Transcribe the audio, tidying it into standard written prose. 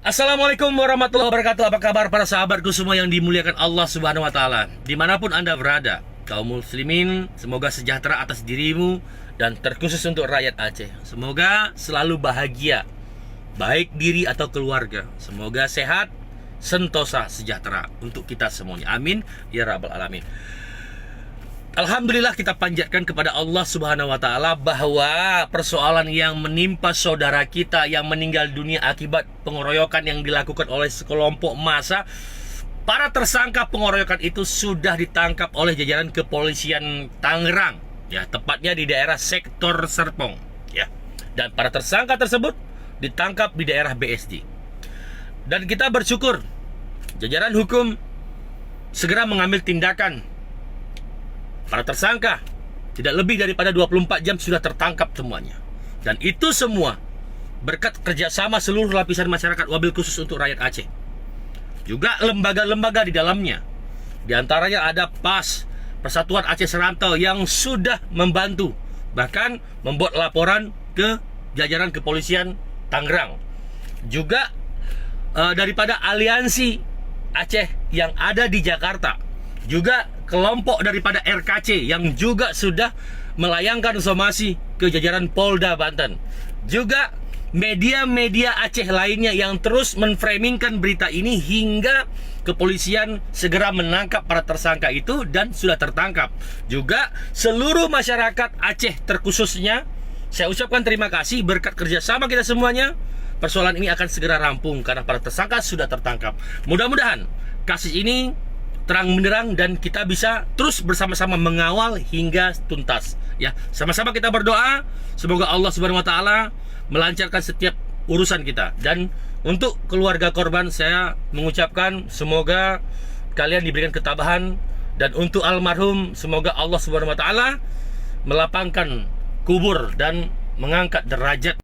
Assalamualaikum warahmatullahi wabarakatuh. Apa kabar para sahabatku semua yang dimuliakan Allah Subhanahu wa taala? Dimanapun Anda berada, kaum muslimin, semoga sejahtera atas dirimu dan terkhusus untuk rakyat Aceh. Semoga selalu bahagia, baik diri atau keluarga. Semoga sehat, sentosa, sejahtera untuk kita semuanya. Amin ya rabbal alamin. Alhamdulillah, kita panjatkan kepada Allah Subhanahu wa taala bahwa persoalan yang menimpa saudara kita yang meninggal dunia akibat pengeroyokan yang dilakukan oleh sekelompok massa, para tersangka pengeroyokan itu sudah ditangkap oleh jajaran kepolisian Tangerang, ya, tepatnya di daerah sektor Serpong, ya. Dan para tersangka tersebut ditangkap di daerah BSD. Dan kita bersyukur jajaran hukum segera mengambil tindakan. Para tersangka tidak lebih daripada 24 jam sudah tertangkap semuanya. Dan itu semua berkat kerjasama seluruh lapisan masyarakat, wabil khusus untuk rakyat Aceh. Juga lembaga-lembaga di dalamnya. Di antaranya ada PAS, Persatuan Aceh Serantau, yang sudah membantu, bahkan membuat laporan ke jajaran kepolisian Tangerang. Juga daripada aliansi Aceh yang ada di Jakarta. Juga kelompok daripada RKC yang juga sudah melayangkan somasi ke jajaran Polda Banten. Juga media-media Aceh lainnya yang terus menframingkan berita ini hingga kepolisian segera menangkap para tersangka itu dan sudah tertangkap. Juga seluruh masyarakat Aceh terkhususnya, saya ucapkan terima kasih berkat kerjasama kita semuanya. Persoalan ini akan segera rampung karena para tersangka sudah tertangkap. Mudah-mudahan kasus ini terang benderang dan kita bisa terus bersama-sama mengawal hingga tuntas, ya. Sama-sama kita berdoa semoga Allah Subhanahu wa taala melancarkan setiap urusan kita. Dan untuk keluarga korban saya mengucapkan semoga kalian diberikan ketabahan, dan untuk almarhum semoga Allah Subhanahu wa taala melapangkan kubur dan mengangkat derajat